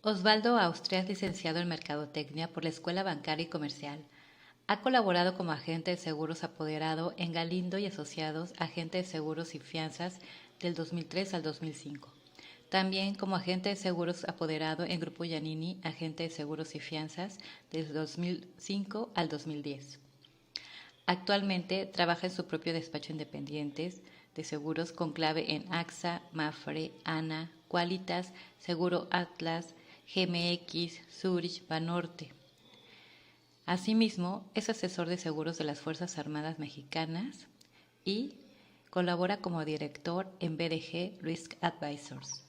Osvaldo Austria es licenciado en Mercadotecnia por la Escuela Bancaria y Comercial. Ha colaborado como agente de seguros apoderado en Galindo y Asociados, agente de seguros y fianzas del 2003 al 2005. También como agente de seguros apoderado en Grupo Giannini, agente de seguros y fianzas desde 2005 al 2010. Actualmente trabaja en su propio despacho independiente de seguros con clave en AXA, Mapfre, ANA, Qualitas, Seguro Atlas, GMX, Zurich, Banorte. Asimismo, es asesor de seguros de las Fuerzas Armadas Mexicanas y colabora como director en BDG Risk Advisors.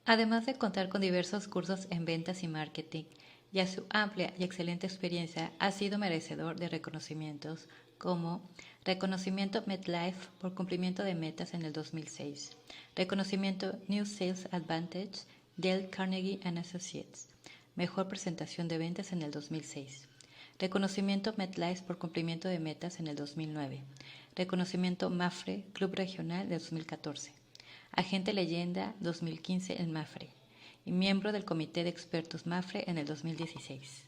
Además de contar con diversos cursos en ventas y marketing, y a su amplia y excelente experiencia ha sido merecedor de reconocimientos como reconocimiento MetLife por cumplimiento de metas en el 2006, reconocimiento New Sales Advantage Dale Carnegie and Associates, mejor presentación de ventas en el 2006, reconocimiento MetLife por cumplimiento de metas en el 2009, reconocimiento Mapfre Club Regional de 2014, agente leyenda 2015 en Mapfre y miembro del Comité de Expertos Mapfre en el 2016.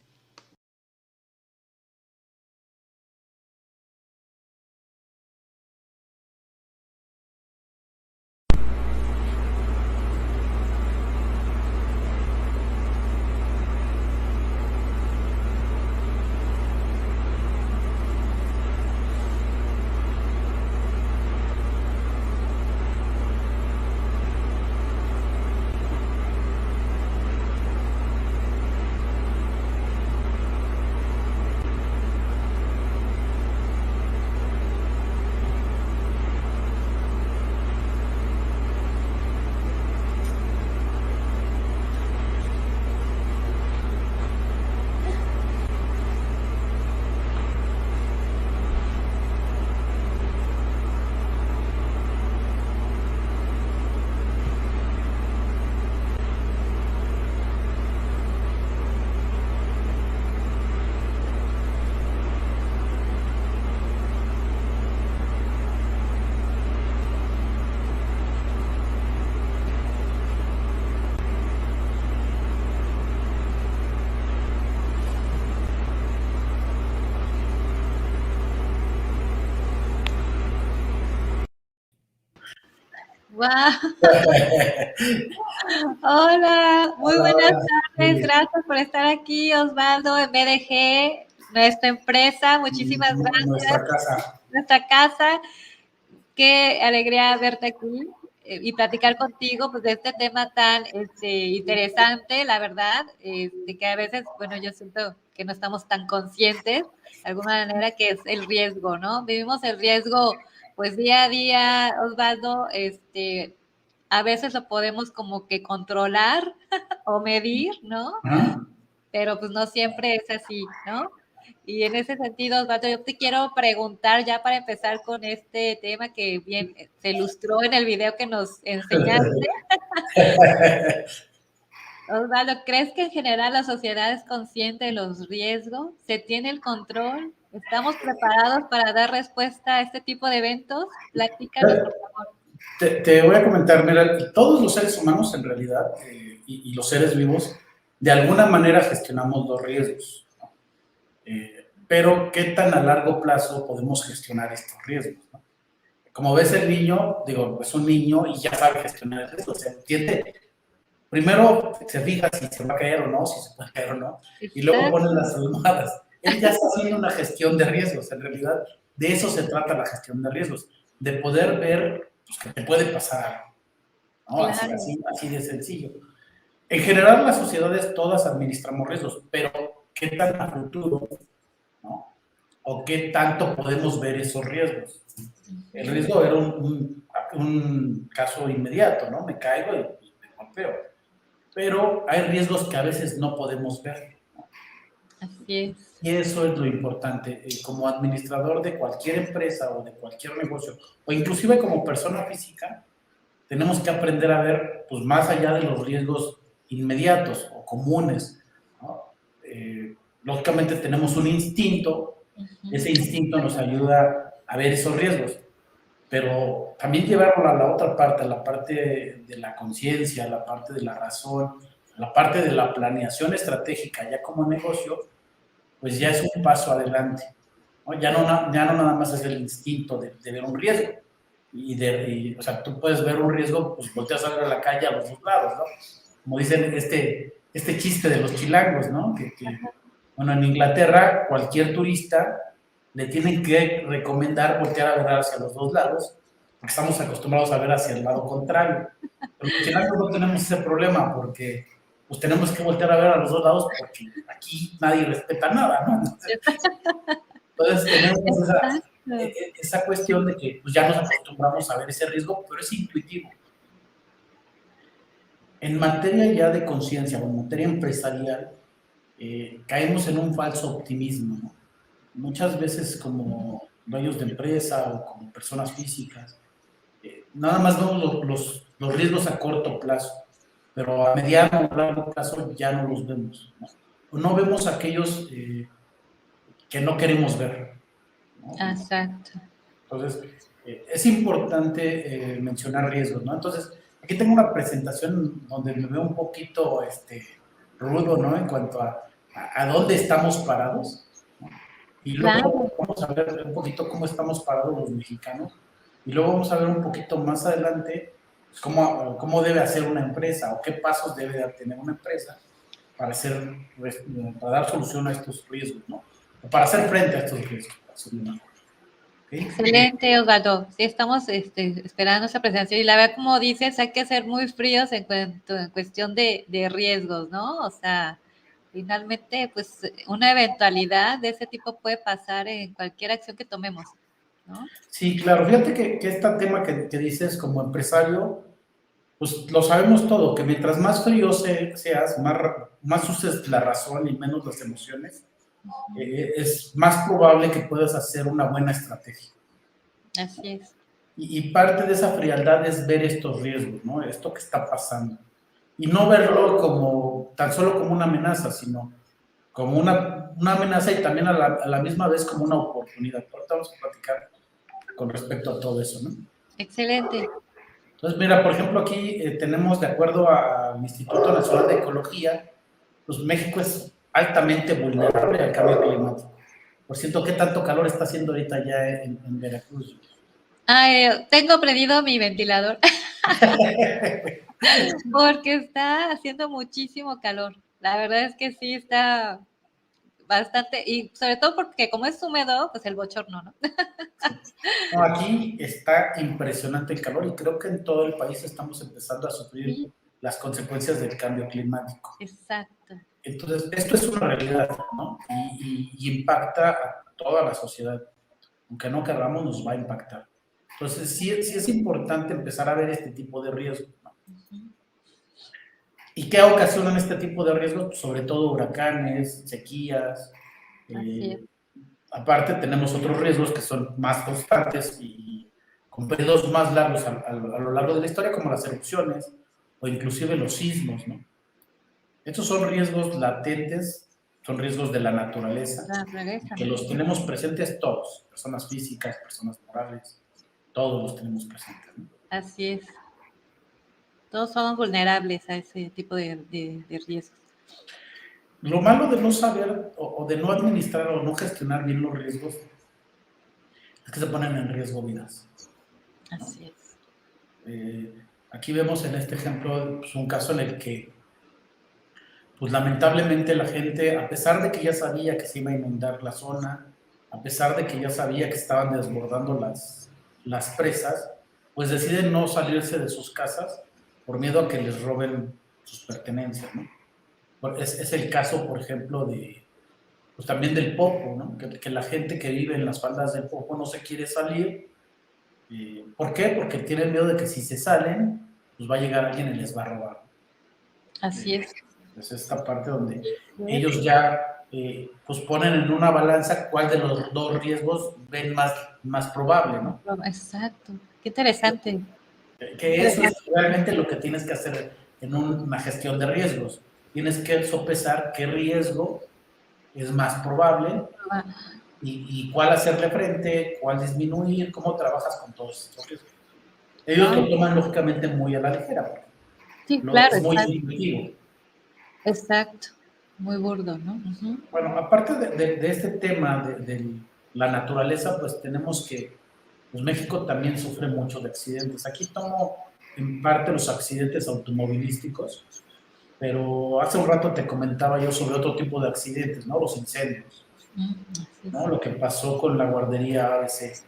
¡Wow! Hola, muy buenas tardes. Gracias por estar aquí, Osvaldo, en BDG, nuestra empresa. Muchísimas gracias. Nuestra casa. Nuestra casa. Qué alegría verte aquí y platicar contigo pues, de este tema tan interesante, la verdad, que a veces, bueno, yo siento que no estamos tan conscientes, de alguna manera, que es el riesgo, ¿no? Vivimos el riesgo, pues, día a día, Osvaldo, a veces lo podemos como que controlar o medir, ¿no? Pero pues no siempre es así, ¿no? Y en ese sentido, Osvaldo, yo te quiero preguntar ya para empezar con este tema que bien se ilustró en el video que nos enseñaste. Osvaldo, ¿crees que en general la sociedad es consciente de los riesgos? ¿Se tiene el control? ¿Estamos preparados para dar respuesta a este tipo de eventos? Platícanos, por favor. Te voy a comentar, mira, todos los seres humanos en realidad y los seres vivos, de alguna manera gestionamos los riesgos, ¿no? Pero ¿qué tan a largo plazo podemos gestionar estos riesgos, ¿no? Como ves el niño, digo, es un niño y ya sabe gestionar el riesgo, se entiende. Primero se fija si se va a caer o no, si se puede caer o no, y luego pone las almohadas. Él ya está haciendo una gestión de riesgos, en realidad de eso se trata la gestión de riesgos, de poder ver pues, que te puede pasar algo, ¿no? Claro. Así de sencillo. En general las sociedades todas administramos riesgos, pero ¿qué tan a futuro, ¿no? ¿O qué tanto podemos ver esos riesgos? El riesgo era un caso inmediato, ¿no? Me caigo y me golpeo. Pero hay riesgos que a veces no podemos ver, ¿no? Así es. Y eso es lo importante. Como administrador de cualquier empresa o de cualquier negocio, o inclusive como persona física, tenemos que aprender a ver, pues, más allá de los riesgos inmediatos o comunes, ¿no? Lógicamente tenemos un instinto, ese instinto nos ayuda a ver esos riesgos. pero también llevarlo a la otra parte, a la parte de la conciencia, a la parte de la razón, a la parte de la planeación estratégica, ya como negocio, pues ya es un paso adelante, ¿no? Ya no nada más es el instinto de ver un riesgo, o sea, tú puedes ver un riesgo, pues volteas a ver a la calle a los dos lados, ¿no? Como dicen este chiste de los chilangos, ¿no? Bueno, en Inglaterra, cualquier turista le tienen que recomendar voltear a ver hacia los dos lados, porque estamos acostumbrados a ver hacia el lado contrario. Pero los chilangos no tenemos ese problema, porque pues tenemos que voltear a ver a los dos lados, porque aquí nadie respeta nada, ¿no? Entonces tenemos esa cuestión de que pues, ya nos acostumbramos a ver ese riesgo, pero es intuitivo. En materia ya de conciencia o en materia empresarial, caemos en un falso optimismo, ¿no? Muchas veces como dueños de empresa o como personas físicas, nada más vemos los riesgos a corto plazo, pero a mediano o largo plazo ya no los vemos, ¿no? O no vemos aquellos que no queremos ver, ¿no? Exacto. Entonces, es importante mencionar riesgos, ¿no? Entonces, aquí tengo una presentación donde me veo un poquito rudo, ¿no? En cuanto a dónde estamos parados, ¿no? Y luego vamos a ver un poquito cómo estamos parados los mexicanos. Y luego vamos a ver un poquito más adelante pues, cómo debe hacer una empresa o qué pasos debe de tener una empresa para dar solución a estos riesgos, ¿no? O para hacer frente a estos riesgos. ¿Okay? Excelente, Osvaldo. Sí, estamos esperando esa presentación y la verdad, como dices, hay que ser muy fríos en cuestión de riesgos, ¿no? O sea, finalmente, pues una eventualidad de ese tipo puede pasar en cualquier acción que tomemos, ¿no? Sí, claro. Fíjate que este tema que dices como empresario, pues lo sabemos todo, que mientras más frío seas, más uses la razón y menos las emociones, es más probable que puedas hacer una buena estrategia. Así es. Y parte de esa frialdad es ver estos riesgos, ¿no? Esto que está pasando. Y no verlo tan solo como una amenaza, sino como una amenaza y también a la misma vez como una oportunidad. Ahorita vamos a platicar con respecto a todo eso, ¿no? Excelente. Entonces, mira, por ejemplo, aquí tenemos, de acuerdo al Instituto Nacional de Ecología, pues México es altamente vulnerable al cambio climático. Por cierto, ¿qué tanto calor está haciendo ahorita ya en Veracruz? Tengo prendido mi ventilador porque está haciendo muchísimo calor. La verdad es que sí está bastante, y sobre todo porque como es húmedo, pues el bochorno, ¿no? No, aquí está impresionante el calor y creo que en todo el país estamos empezando a sufrir las consecuencias del cambio climático. Exacto. Entonces, esto es una realidad, ¿no? Y impacta a toda la sociedad. Aunque no queramos, nos va a impactar. Entonces, sí es importante empezar a ver este tipo de riesgos, ¿no? ¿Y qué ocasionan este tipo de riesgos? Pues sobre todo huracanes, sequías. Aparte, tenemos otros riesgos que son más constantes y con periodos más largos a lo largo de la historia, como las erupciones o inclusive los sismos, ¿no? Estos son riesgos latentes, son riesgos de la naturaleza, que los tenemos presentes todos, personas físicas, personas morales, todos los tenemos presentes, ¿no? Así es. Todos somos vulnerables a ese tipo de riesgos. Lo malo de no saber o de no administrar o no gestionar bien los riesgos es que se ponen en riesgo vidas, ¿no? Así es. Aquí vemos en este ejemplo pues, un caso en el que pues lamentablemente la gente, a pesar de que ya sabía que se iba a inundar la zona, a pesar de que ya sabía que estaban desbordando las presas, pues deciden no salirse de sus casas por miedo a que les roben sus pertenencias, ¿no? Es el caso, por ejemplo, pues también del Popo, ¿no? Que la gente que vive en las faldas del Popo no se quiere salir. ¿Por qué? Porque tienen miedo de que si se salen, pues va a llegar alguien y les va a robar. Así es. Es esta parte donde ellos ya pues ponen en una balanza cuál de los dos riesgos ven más probable, ¿no? Exacto. Qué interesante. Que eso es realmente lo que tienes que hacer en una gestión de riesgos. Tienes que sopesar qué riesgo es más probable y cuál hacerle frente, cuál disminuir, cómo trabajas con todos estos riesgos. Ellos lo toman lógicamente muy a la ligera, porque sí, claro, es muy exacto. intuitivo. Exacto, muy burdo, ¿no? Uh-huh. Bueno, aparte de este tema de la naturaleza, pues tenemos que, pues México también sufre mucho de accidentes. Aquí tomo en parte los accidentes automovilísticos, pero hace un rato te comentaba yo sobre otro tipo de accidentes, ¿no? Los incendios, ¿no? Lo que pasó con la guardería ABC,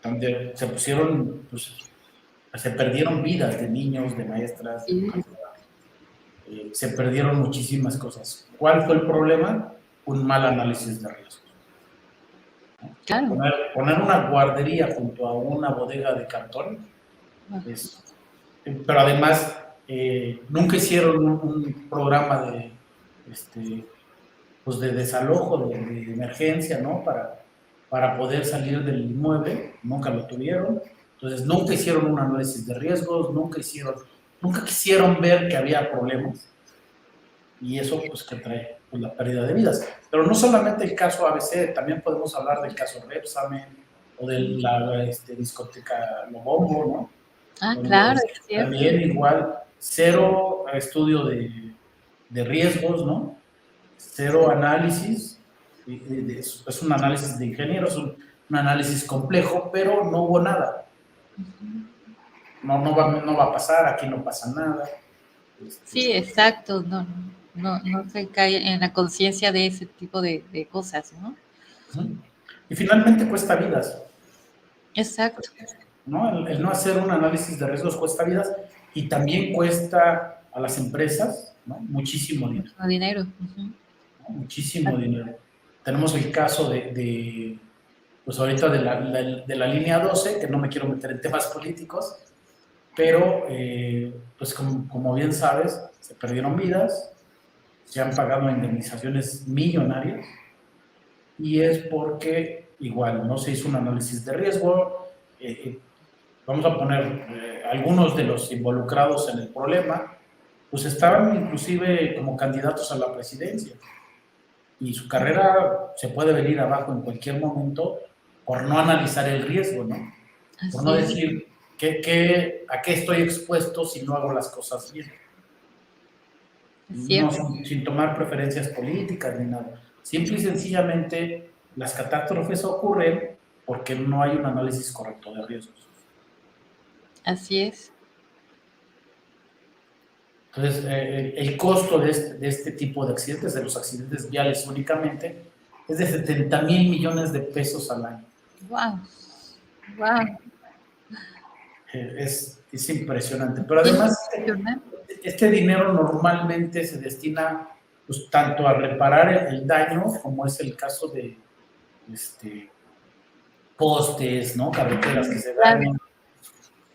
donde se pusieron, pues, se perdieron vidas de niños, de maestras, Sí. se perdieron muchísimas cosas. ¿Cuál fue el problema? Un mal análisis de riesgos. Claro. Poner una guardería junto a una bodega de cartón, pero además nunca hicieron un programa de, pues de desalojo, de emergencia, ¿no? Para poder salir del inmueble, nunca lo tuvieron. Entonces nunca hicieron un análisis de riesgos, nunca quisieron ver que había problemas, y eso pues que trae pues, la pérdida de vidas. Pero no solamente el caso ABC, también podemos hablar del caso Repsamen o de la discoteca Lobombo, ¿no? Ah, Donde claro, es cierto. también igual cero estudio de riesgos, ¿no? Cero análisis, es un análisis de ingenieros, un análisis complejo, pero no hubo nada. No va a pasar, aquí no pasa nada. Sí, exacto, no se cae en la conciencia de ese tipo de cosas, ¿no? Y finalmente cuesta vidas. Exacto. ¿No? El no hacer un análisis de riesgos cuesta vidas y también cuesta a las empresas, ¿no? Muchísimo dinero. Mucho dinero. ¿No? Muchísimo dinero. Tenemos el caso pues ahorita de la línea 12, que no me quiero meter en temas políticos, pero pues como bien sabes, se perdieron vidas, se han pagado indemnizaciones millonarias y es porque igual no se hizo un análisis de riesgo. Vamos a poner algunos de los involucrados en el problema, pues estaban inclusive como candidatos a la presidencia y su carrera se puede venir abajo en cualquier momento por no analizar el riesgo, ¿no? Por no decir a qué estoy expuesto si no hago las cosas bien. No, sin tomar preferencias políticas ni nada. Simple y sencillamente las catástrofes ocurren porque no hay un análisis correcto de riesgos. Así es. Entonces, el costo de este tipo de accidentes, de los accidentes viales únicamente, es de 70,000 millones de pesos al año. ¡Wow! ¡Wow! Es impresionante. Pero además, este dinero normalmente se destina pues, tanto a reparar el daño, como es el caso de postes, ¿no? Carreteras que se dañan.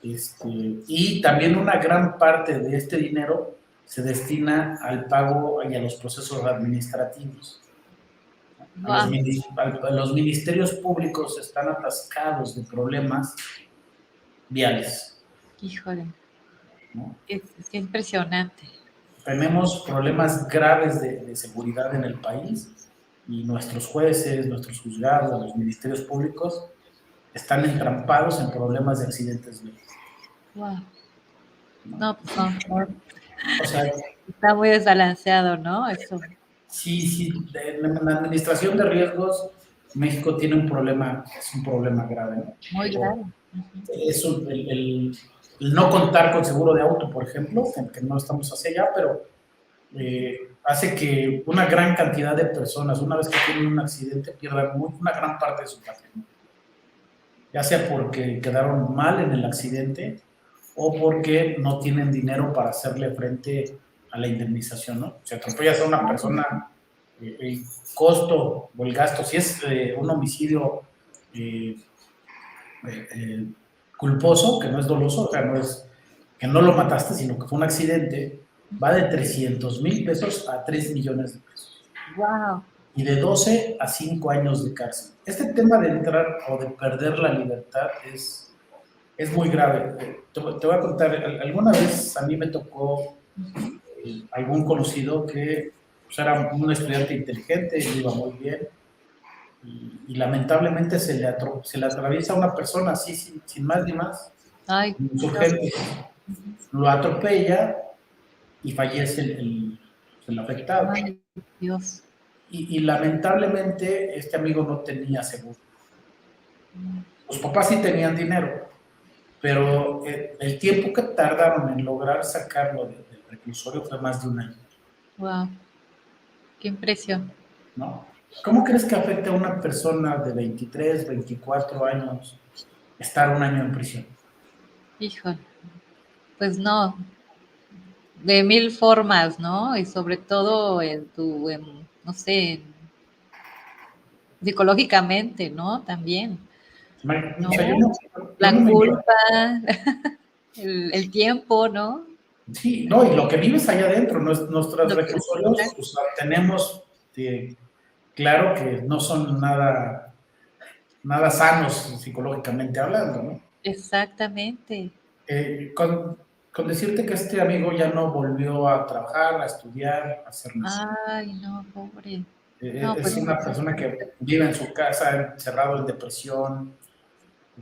Y también una gran parte de este dinero se destina al pago y a los procesos administrativos. Wow. Los ministerios públicos están atascados de problemas viales. Híjole, ¿no? Es impresionante. Tenemos problemas graves de seguridad en el país y nuestros jueces, nuestros juzgados, los ministerios públicos están entrampados en problemas de accidentes viales. Wow. No, por favor. O sea, está muy desbalanceado, ¿no? Eso. Sí, en la administración de riesgos, México tiene un problema grave, ¿no? Muy grave. Eso, el no contar con seguro de auto, por ejemplo, que no estamos hacia allá, pero hace que una gran cantidad de personas, una vez que tienen un accidente, pierdan una gran parte de su patrimonio. Ya sea porque quedaron mal en el accidente o porque no tienen dinero para hacerle frente a la indemnización, ¿no? Si atropellas a una persona, el costo o el gasto, si es un homicidio culposo, que no es doloso, o sea, no es que no lo mataste, sino que fue un accidente, va de 300,000 pesos a 3 millones de pesos. ¡Wow! Y de 12 a 5 años de cárcel. Este tema de entrar o de perder la libertad es muy grave. Te voy a contar, alguna vez a mí me tocó algún conocido que pues, era un estudiante inteligente, iba muy bien, y lamentablemente se le atraviesa a una persona así, sin más ni más, Ay, un Dios. sujeto, lo atropella y fallece el afectado. Ay, Dios. Y lamentablemente este amigo no tenía seguro. Los papás sí tenían dinero, pero el tiempo que tardaron en lograr sacarlo del reclusorio fue más de un año. Wow, qué impresión. ¿No? ¿Cómo crees que afecta a una persona de 23, 24 años estar un año en prisión? Híjole, pues no, de mil formas, ¿no? Y sobre todo no sé, psicológicamente, ¿no? También, O ¿no? sea, yo La no me imagino. culpa, el tiempo, ¿no? Sí, no, y lo que vives allá adentro, nuestros Lo que, reclusorios, o sea, tenemos claro que no son nada sanos psicológicamente hablando, ¿no? exactamente. Con decirte que este amigo ya no volvió a trabajar, a estudiar, a hacer nada. Ay, no, pobre. No, Es pues una persona que vive en su casa, encerrado en depresión.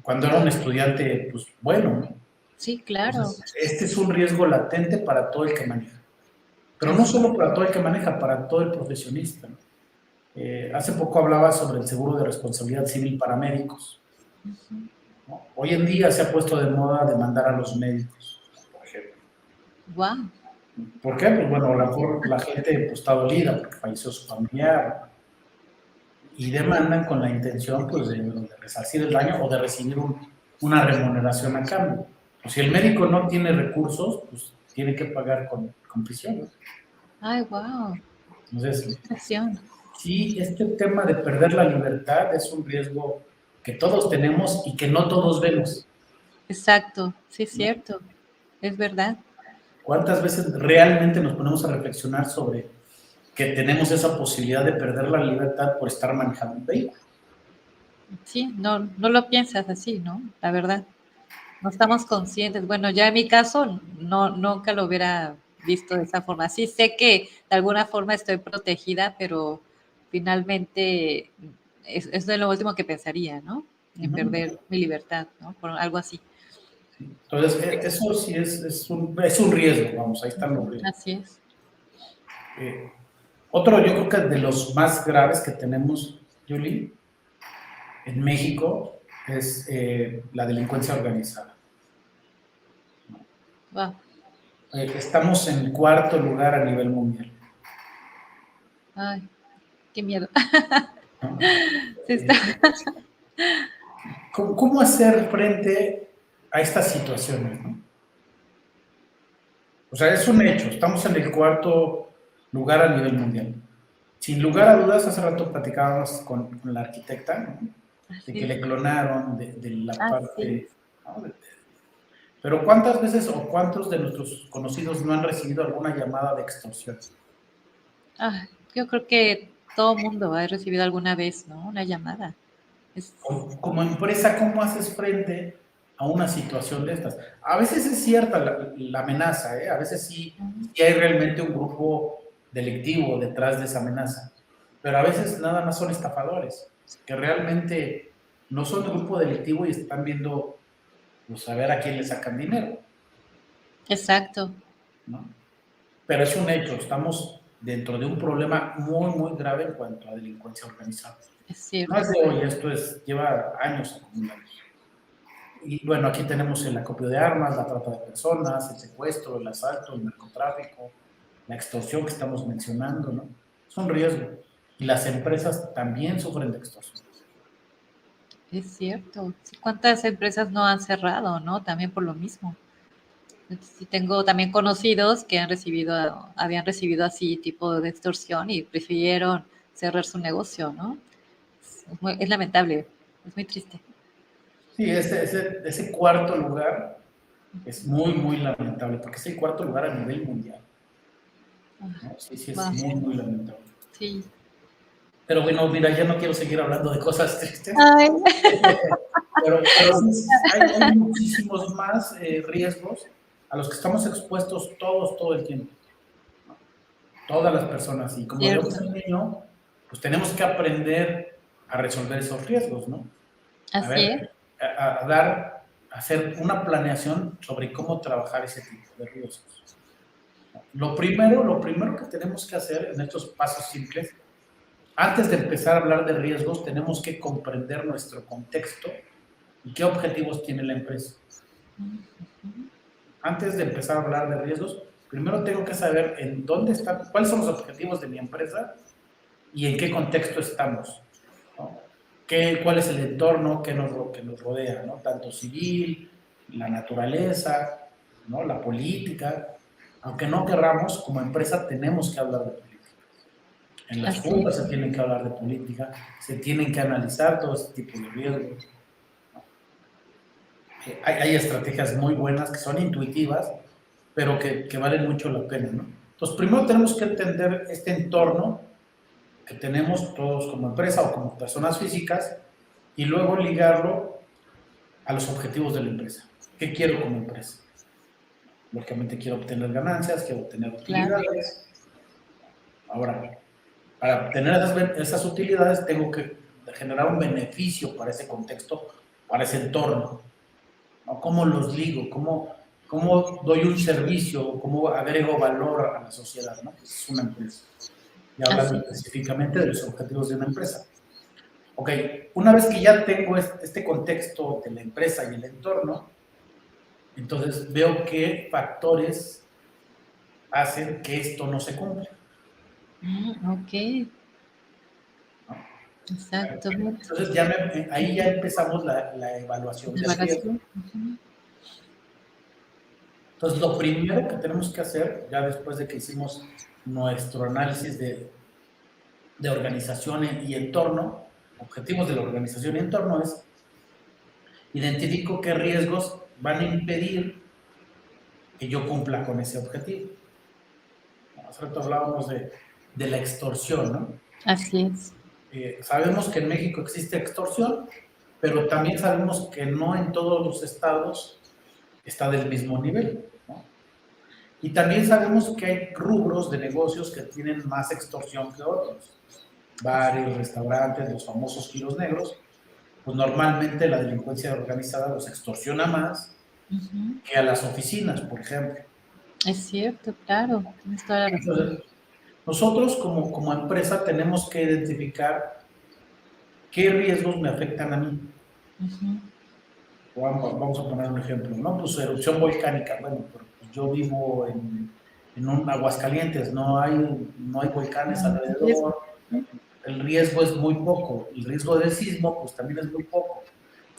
Cuando era un estudiante, pues bueno, ¿no? sí, claro. Entonces, este es un riesgo latente para todo el que maneja. Pero no Así. solo para todo el que maneja, para todo el profesionista, ¿no? Hace poco hablaba sobre el seguro de responsabilidad civil para médicos, ¿no? Hoy en día se ha puesto de moda demandar a los médicos, por ejemplo. Wow. ¿Por qué? Pues bueno, a lo mejor la gente pues, está dolida porque falleció su familiar y demandan con la intención pues, de resarcir el daño o de recibir una remuneración a cambio. Pues, si el médico no tiene recursos, pues tiene que pagar con prisión, ¿no? Ay, wow. Qué Entonces, impresión. sí, este tema de perder la libertad es un riesgo que todos tenemos y que no todos vemos, Exacto. Sí, es ¿no? cierto. Es verdad. ¿Cuántas veces realmente nos ponemos a reflexionar sobre que tenemos esa posibilidad de perder la libertad por estar manejando un vehículo? Sí, no, no lo piensas así, ¿no? La verdad. No estamos conscientes. Bueno, ya en mi caso, no, nunca lo hubiera visto de esa forma. Sí sé que de alguna forma estoy protegida, pero finalmente es de lo último que pensaría, ¿no? En Uh-huh. perder mi libertad, ¿no? Por algo así. Entonces, eso sí es un riesgo, vamos, ahí están los riesgos. Así es. Eh, Otro, yo creo que de los más graves que tenemos, Julie, en México, es la delincuencia organizada. Wow. Estamos en cuarto lugar a nivel mundial, Ay, qué miedo. ¿no? Sí está. Eh, ¿Cómo hacer frente a estas situaciones, ¿no? O sea, es un hecho, estamos en el cuarto lugar a nivel mundial. Sin lugar a dudas, hace rato platicábamos con la arquitecta, ¿no? De Así que es. le clonaron, de la Así parte, es. ¿no? Pero ¿cuántas veces o cuántos de nuestros conocidos no han recibido alguna llamada de extorsión? Ah, yo creo que todo mundo ha recibido alguna vez, ¿no? Una llamada. Es, Como empresa, ¿cómo haces frente a una situación de estas? A veces es cierta la amenaza, ¿eh? A veces sí hay realmente un grupo delictivo detrás de esa amenaza, pero a veces nada más son estafadores, que realmente no son de grupo delictivo y están viendo, pues, a ver a quién le sacan dinero, exacto. ¿no? Pero es un hecho, estamos dentro de un problema muy, muy grave en cuanto a delincuencia organizada. Es No es cierto. de hoy, lleva años acumulando. Y bueno, aquí tenemos el acopio de armas, la trata de personas, el secuestro, el asalto, el narcotráfico, la extorsión que estamos mencionando, ¿no? Es un riesgo. Y las empresas también sufren de extorsión. Es cierto. Sí, ¿cuántas empresas no han cerrado, no? También por lo mismo. Sí, tengo también conocidos que habían recibido así tipo de extorsión y prefirieron cerrar su negocio, ¿no? Es lamentable, es muy triste. Sí, ese cuarto lugar es muy, muy lamentable, porque es el cuarto lugar a nivel mundial, ¿no? Sí, sí, es Wow, muy, muy lamentable. sí. Pero bueno, mira, ya no quiero seguir hablando de cosas tristes, Ay, pero sí, hay muchísimos más riesgos a los que estamos expuestos todos, todo el tiempo. Todas las personas. Y como cierto. debemos ser niño, pues tenemos que aprender a resolver esos riesgos, ¿no? A Así es. ver, a hacer una planeación sobre cómo trabajar ese tipo de riesgos. Lo primero que tenemos que hacer en estos pasos simples, antes de empezar a hablar de riesgos, tenemos que comprender nuestro contexto y qué objetivos tiene la empresa. Antes de empezar a hablar de riesgos, primero tengo que saber en dónde están, cuáles son los objetivos de mi empresa y en qué contexto estamos, ¿no? ¿Cuál es el entorno que nos rodea, ¿no? Tanto civil, la naturaleza, ¿no? La política. Aunque no querramos, como empresa tenemos que hablar de política. En las Así juntas es. se tienen que hablar de política, se tienen que analizar todo ese tipo de riesgos. Hay estrategias muy buenas que son intuitivas, pero que valen mucho la pena, ¿no? Entonces, primero tenemos que entender este entorno que tenemos todos como empresa o como personas físicas y luego ligarlo a los objetivos de la empresa. ¿Qué quiero como empresa? Lógicamente quiero obtener ganancias, quiero obtener Claro. utilidades. Ahora, para obtener esas utilidades tengo que generar un beneficio para ese contexto, para ese entorno, ¿no? ¿Cómo los ligo? ¿Cómo doy un servicio? ¿Cómo agrego valor a la sociedad, ¿no? Pues es una empresa. Y hablando Así. específicamente de los objetivos de una empresa. Ok, una vez que ya tengo este contexto de la empresa y el entorno, entonces veo qué factores hacen que esto no se cumpla. Ok, exacto. Entonces ahí ya empezamos la evaluación De del riesgo. evaluación. Ujú. Entonces lo primero que tenemos que hacer, ya después de que hicimos nuestro análisis de organización y entorno, objetivos de la organización y entorno es identifico qué riesgos van a impedir que yo cumpla con ese objetivo. Hace rato hablábamos de la extorsión, ¿no? Así es. Sabemos que en México existe extorsión, pero también sabemos que no en todos los estados está del mismo nivel, ¿no? Y también sabemos que hay rubros de negocios que tienen más extorsión que otros. Bares, restaurantes, los famosos giros negros, pues normalmente la delincuencia organizada los extorsiona más Ujú. que a las oficinas, por ejemplo. Es cierto, claro. Tienes toda la razón. Entonces, nosotros como empresa tenemos que identificar qué riesgos me afectan a mí. Ujú. Vamos a poner un ejemplo, ¿no? Pues erupción volcánica. Bueno, pues yo vivo en un Aguascalientes, no hay volcanes Riesgo. alrededor, el riesgo es muy poco, el riesgo de sismo pues también es muy poco,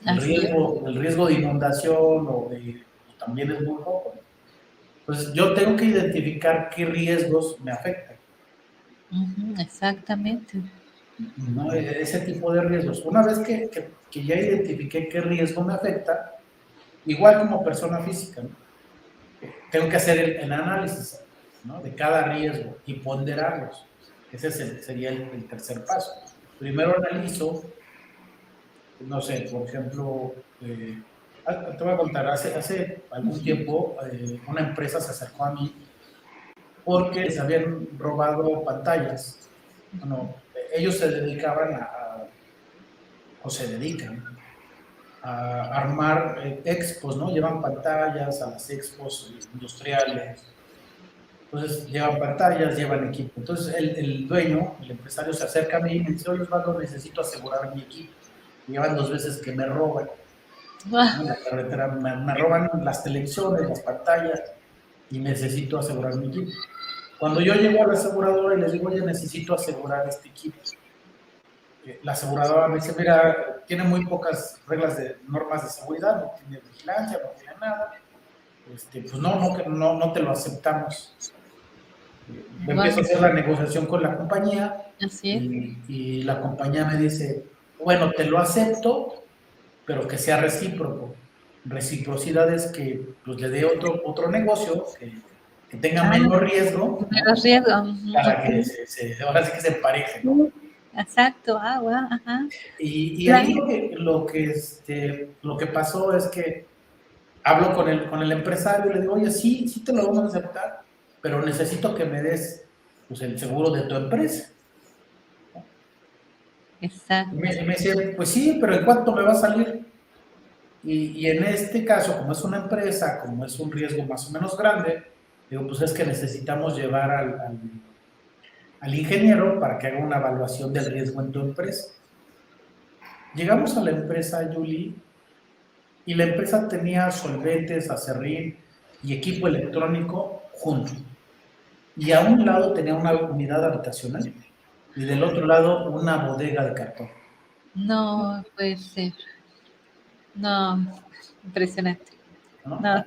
el Así es. riesgo, el riesgo de inundación pues, también es muy poco. Entonces yo tengo que identificar qué riesgos me afectan, Ujú, exactamente. ¿no? Ese tipo de riesgos. Una vez que ya identifiqué qué riesgo me afecta, igual como persona física, ¿no? Tengo que hacer el análisis, ¿no? De cada riesgo y ponderarlos. Ese sería el tercer paso. Primero analizo, no sé, por ejemplo, te voy a contar, hace algún tiempo una empresa se acercó a mí porque les habían robado pantallas. Bueno, ellos se dedicaban o se dedican a armar expos, ¿no? Llevan pantallas a las expos industriales. Entonces llevan pantallas, llevan equipo. Entonces el dueño, el empresario se acerca a mí y me dice, oye Osvaldo, necesito asegurar mi equipo. Llevan 2 veces que me roban, ¿no? En la carretera me roban las televisiones, las pantallas y necesito asegurar mi equipo. Cuando yo llego a la aseguradora y les digo, oye, necesito asegurar este equipo, la aseguradora me dice, mira, tiene muy pocas normas de seguridad, no tiene vigilancia, no tiene nada, pues no te lo aceptamos. Empiezo a hacer la negociación con la compañía Así es. y la compañía me dice, bueno, te lo acepto, pero que sea recíproco. Reciprocidad es que pues, le dé otro negocio que tenga Ah, menos riesgo, ¿no? menos riesgo. Ujú, Para que ok. ahora sí que se empareje, ¿no? Exacto. Ah, wow. Ajá. Y ahí Claro. lo que pasó es que hablo con el empresario y le digo, oye, sí, sí te lo vamos a aceptar, pero necesito que me des pues, el seguro de tu empresa. Exacto. Y me decía, pues sí, pero ¿en cuánto me va a salir? Y en este caso, como es una empresa, como es un riesgo más o menos grande, digo, pues es que necesitamos llevar al ingeniero para que haga una evaluación del riesgo en tu empresa. Llegamos a la empresa, Julie, y la empresa tenía solventes, acerrín y equipo electrónico juntos. Y a un lado tenía una unidad habitacional y del otro lado una bodega de cartón. No puede ser. No, impresionante. ¿No? No,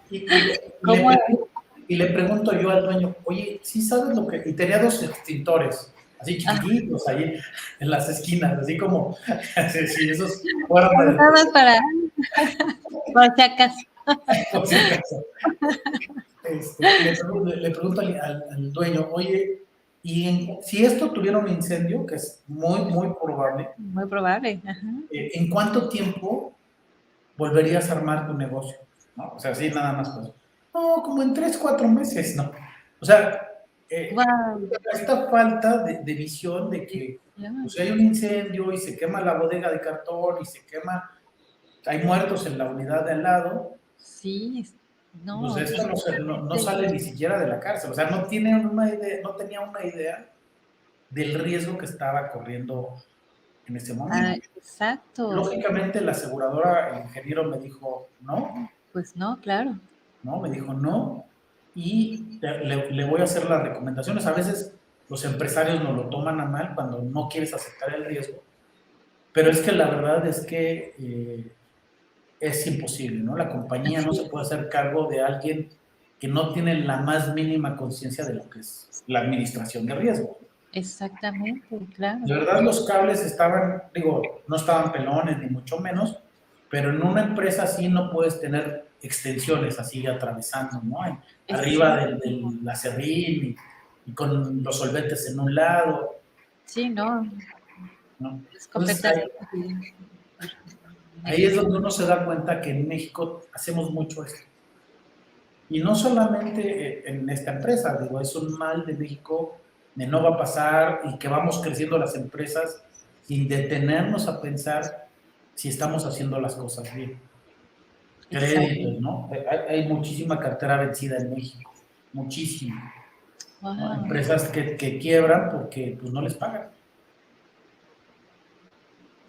Y, y, le, y, le ¿cómo? pregunto, y, le pregunto yo al dueño, oye, ¿sí sabes lo que...? Y tenía dos extintores, así Ah, chiquititos, ahí en las esquinas, así como, si esos fueran de... nada más para, por si acaso. Por si acaso. Le pregunto al dueño, oye, si esto tuviera un incendio, que es muy, muy probable, Muy probable. Ajá. ¿en cuánto tiempo volverías a armar tu negocio? ¿No? O sea, así nada más. Pues, no, como en 3, 4 meses, ¿no? O sea, Wow. esta falta de visión de que pues, hay un incendio y se quema la bodega de cartón y se quema, hay muertos en la unidad de al lado, Sí, pues no, esto no sale ni siquiera de la cárcel. O sea, no tenía una idea del riesgo que estaba corriendo en ese momento. exacto. Lógicamente, la aseguradora, el ingeniero me dijo, no, Pues no, claro. ¿no? Me dijo no, y le voy a hacer las recomendaciones. A veces los empresarios nos lo toman a mal cuando no quieres aceptar el riesgo, pero es que la verdad es que es imposible, ¿no? La compañía no Así se puede hacer cargo de alguien que no tiene la más mínima conciencia de lo que es la administración de riesgo. exactamente, claro. De verdad los cables estaban, digo, no estaban pelones ni mucho menos, pero en una empresa así no puedes tener extensiones así atravesando, ¿no? Arriba Exacto. del acerrín y con los solventes en un lado, Sí, no, ¿no? es Entonces completamente ahí es negligente. donde uno se da cuenta que en México hacemos mucho esto. Y no solamente en esta empresa, digo, es un mal de México de no va a pasar y que vamos creciendo las empresas sin detenernos a pensar si estamos haciendo las cosas bien. Exacto. Créditos, ¿no? Hay muchísima cartera vencida en México, muchísima, ¿no? Wow, Empresas que quiebran porque pues, no les pagan.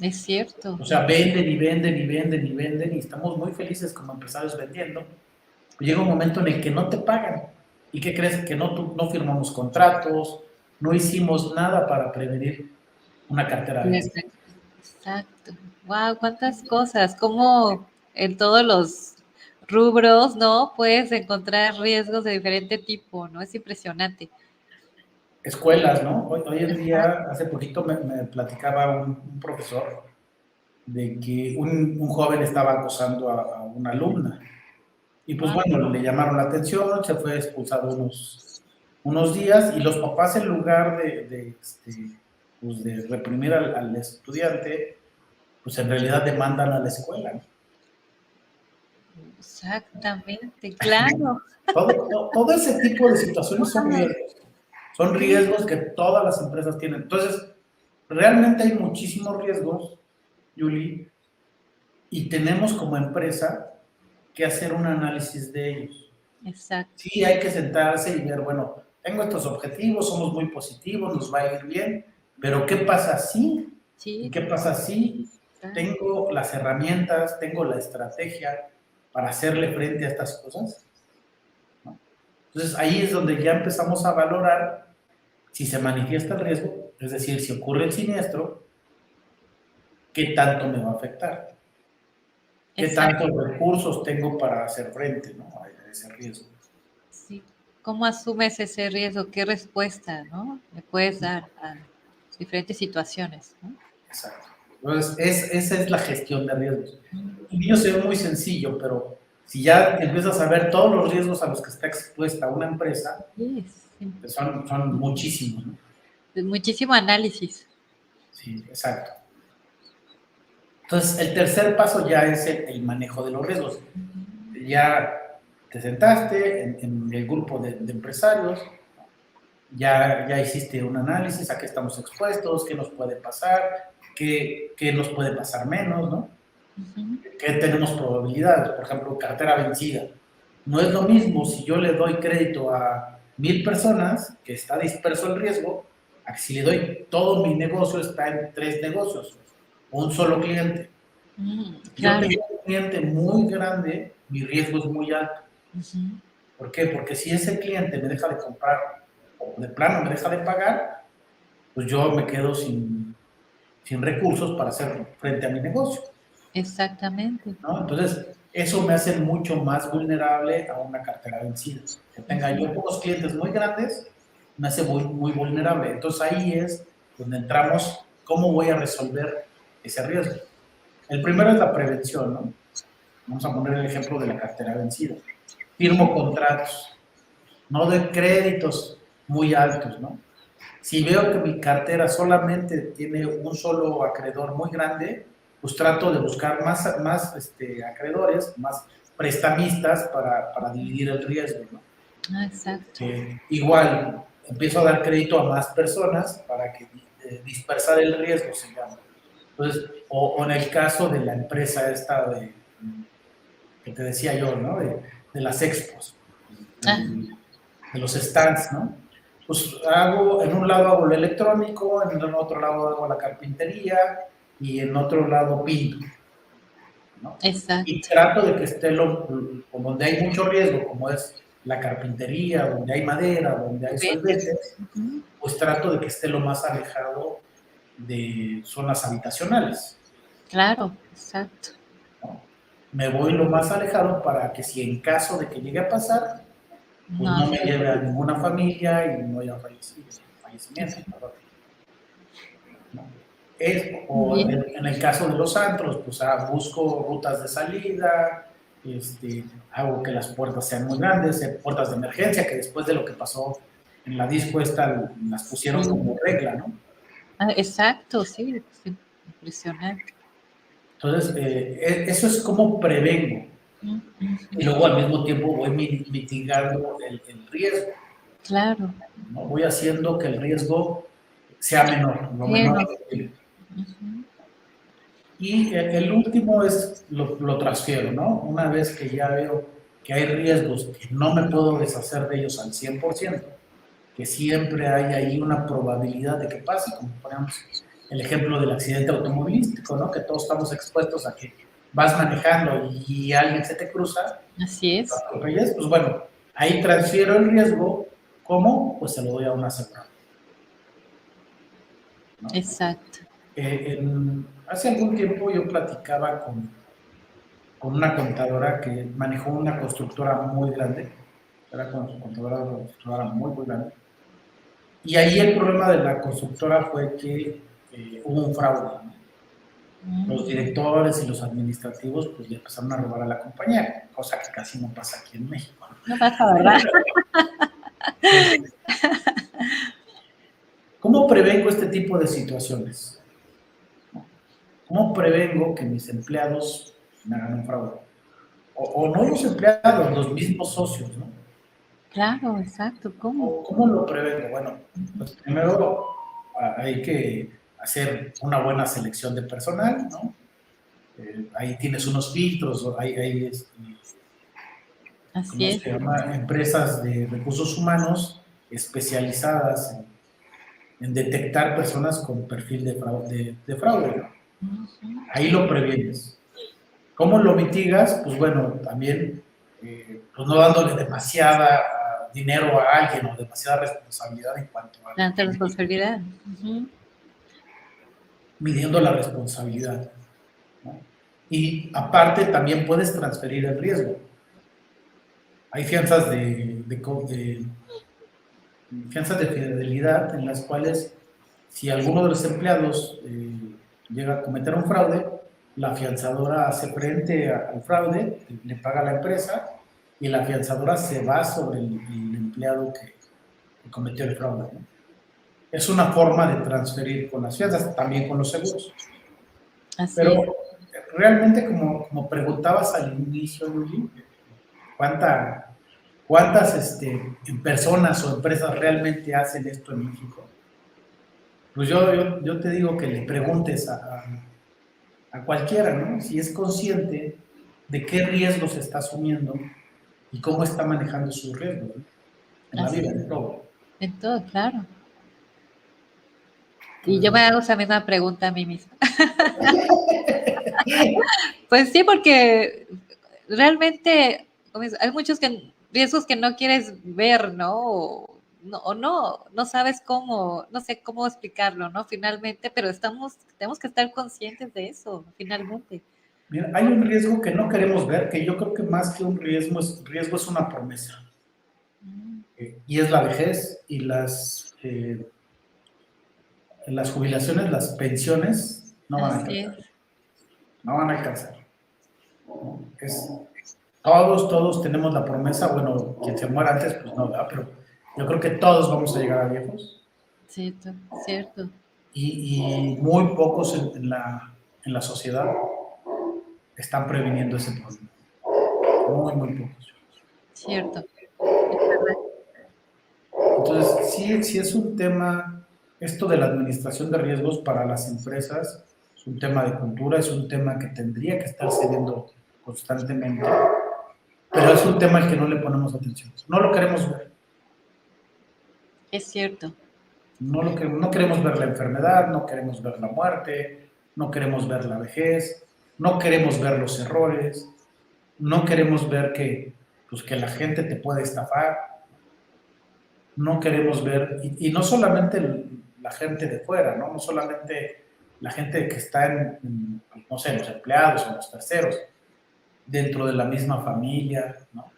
es cierto. O sea, venden y venden y venden y venden y estamos muy felices como empresarios vendiendo. Llega un momento en el que no te pagan. ¿Y qué crees? Que no firmamos contratos, no hicimos nada para prevenir una cartera vencida. Exacto. Wow, cuántas cosas. Como en todos los rubros, ¿no? Puedes encontrar riesgos de diferente tipo, ¿no? Es impresionante. Escuelas, ¿no? Hoy en día, hace poquito me platicaba un profesor de que un joven estaba acosando a una alumna. Y pues Wow. bueno, le llamaron la atención, se fue expulsado unos días y los papás en lugar pues de reprimir al estudiante, pues en realidad demandan a la escuela, ¿no? Exactamente, claro. Todo ese tipo de situaciones Wow. son Sí, riesgos que todas las empresas tienen. Entonces, realmente hay muchísimos riesgos, Yuli, y tenemos como empresa que hacer un análisis de ellos. exacto. Sí, hay que sentarse y ver, bueno, tengo estos objetivos, somos muy positivos, nos va a ir bien, pero ¿qué pasa si? ¿Y Sí, qué pasa si claro. tengo las herramientas, tengo la estrategia para hacerle frente a estas cosas? ¿No? Entonces ahí es donde ya empezamos a valorar si se manifiesta el riesgo, es decir, si ocurre el siniestro, ¿qué tanto me va a afectar? ¿Qué Exacto. tantos recursos tengo para hacer frente, ¿no? A ese riesgo? Sí. ¿Cómo asumes ese riesgo? ¿Qué respuesta, no? Le puedes dar a diferentes situaciones, ¿no? Exacto. Entonces, esa es la gestión de riesgos. El niño se ve muy sencillo, pero si ya empiezas a ver todos los riesgos a los que está expuesta una empresa, Sí, sí. pues son muchísimos, ¿no? Muchísimo análisis. Sí, exacto. Entonces, el tercer paso ya es el manejo de los riesgos. Ya te sentaste en el grupo de empresarios, ya hiciste un análisis, a qué estamos expuestos, qué nos puede pasar, qué nos puede pasar menos, ¿no? ¿Qué tenemos probabilidades? Por ejemplo, cartera vencida. No es lo mismo si yo le doy crédito a 1000 personas, que está disperso el riesgo, a que si le doy todo mi negocio está en 3 negocios, o un solo cliente. Claro. Yo tengo un cliente muy grande, mi riesgo es muy alto. ¿Por qué? Porque si ese cliente me deja de comprar o de plano me deja de pagar, pues yo me quedo sin recursos para hacer frente a mi negocio. Exactamente. ¿No? Entonces, eso me hace mucho más vulnerable a una cartera vencida. Que tenga yo pocos clientes muy grandes, me hace muy, muy vulnerable. Entonces, ahí es donde entramos, ¿cómo voy a resolver ese riesgo? El primero es la prevención, ¿no? Vamos a poner el ejemplo de la cartera vencida. Firmo contratos, no doy créditos muy altos, ¿no? Si veo que mi cartera solamente tiene un solo acreedor muy grande, pues trato de buscar más acreedores, más prestamistas para dividir el riesgo, ¿no? Exacto. Igual, empiezo a dar crédito a más personas para que dispersar el riesgo, se llama. Entonces, o en el caso de la empresa esta que te decía yo, ¿no? De las expos, de los stands, ¿no? Pues en un lado hago lo electrónico, en el otro lado hago la carpintería y en otro lado pinto, ¿no? Exacto. Y trato de que esté donde hay mucho riesgo, como es la carpintería, donde hay madera, donde hay solventes, pues trato de que esté lo más alejado de zonas habitacionales. Claro, exacto. ¿No? Me voy lo más alejado para que si en caso de que llegue a pasar, pues no me lleve a ninguna familia y no haya fallecimientos. ¿No? O en el caso de los antros, pues busco rutas de salida, hago que las puertas sean muy grandes, puertas de emergencia, que después de lo que pasó en la disco esta, las pusieron como regla, ¿no? Exacto, sí, impresionante. Entonces, eso es como prevengo. Y luego al mismo tiempo voy mitigando el riesgo. Claro. ¿No? Voy haciendo que el riesgo sea menor, lo menor posible. Y el último es lo transfiero, ¿no? Una vez que ya veo que hay riesgos que no me puedo deshacer de ellos al 100%, que siempre hay ahí una probabilidad de que pase, como ponemos el ejemplo del accidente automovilístico, ¿no? Que todos estamos expuestos a que vas manejando y alguien se te cruza. Así es. Pues bueno, ahí transfiero el riesgo. ¿Cómo? Pues se lo doy a una aseguradora, ¿no? Exacto. Hace algún tiempo yo platicaba con una contadora que manejó una constructora muy grande, era constructora muy, muy grande, y ahí el problema de la constructora fue que hubo un fraude, ¿no? Los directores y los administrativos pues le empezaron a robar a la compañía, cosa que casi no pasa aquí en México. No pasa, ¿verdad? ¿Cómo prevengo este tipo de situaciones? ¿Cómo prevengo que mis empleados me hagan un fraude? O no los empleados, los mismos socios, ¿no? Claro, exacto. ¿Cómo? ¿Cómo lo prevengo? Bueno, pues primero hay que hacer una buena selección de personal, ¿no? Ahí tienes unos filtros, hay ¿cómo se llama? Empresas de recursos humanos especializadas en detectar personas con perfil de fraude, ¿no? Ahí lo previenes. ¿Cómo lo mitigas? Pues bueno, también pues no dándole demasiada dinero a alguien o demasiada responsabilidad en cuanto a... Tanta responsabilidad. Midiendo la responsabilidad, ¿no? Y aparte también puedes transferir el riesgo. Hay fianzas fianzas de fidelidad en las cuales si alguno de los empleados llega a cometer un fraude, la afianzadora hace frente al fraude, le paga a la empresa y la afianzadora se va sobre el empleado que cometió el fraude, ¿no? Es una forma de transferir con las fianzas, también con los seguros. Pero realmente, como preguntabas al inicio, Yuli, ¿cuánta ¿Cuántas personas o empresas realmente hacen esto en México? Pues yo te digo que le preguntes a cualquiera, ¿no? Si es consciente de qué riesgos está asumiendo y cómo está manejando sus riesgos, ¿no? En la Así vida, es, en todo. en todo, claro. Y yo me Entonces, hago esa misma pregunta a mí misma. Pues sí, porque realmente hay muchos riesgos que no quieres ver, ¿no? O no sabes cómo, no sé cómo explicarlo, ¿no? Finalmente, pero tenemos que estar conscientes de eso, finalmente. mira, hay un riesgo que no queremos ver, que yo creo que más que un riesgo es una promesa. Mm, Y es la vejez y las jubilaciones, las pensiones, no van a así alcanzar. es, No van a alcanzar, ¿no? Todos tenemos la promesa, bueno, quien se muera antes, pues no, ¿verdad? Pero yo creo que todos vamos a llegar a viejos cierto, cierto, y muy pocos en la sociedad están previniendo ese problema. Muy pocos. cierto. Entonces, sí es un tema, esto de la administración de riesgos para las empresas, es un tema de cultura, es un tema que tendría que estarse viendo constantemente, pero es un tema al que no le ponemos atención. No lo queremos ver. Es cierto. No queremos ver la enfermedad, no queremos ver la muerte, no queremos ver la vejez, no queremos ver los errores, no queremos ver pues, que la gente te puede estafar, no queremos ver, y no solamente la gente de fuera, ¿no? No solamente la gente que está no sé, los empleados o los terceros, dentro de la misma familia, ¿no?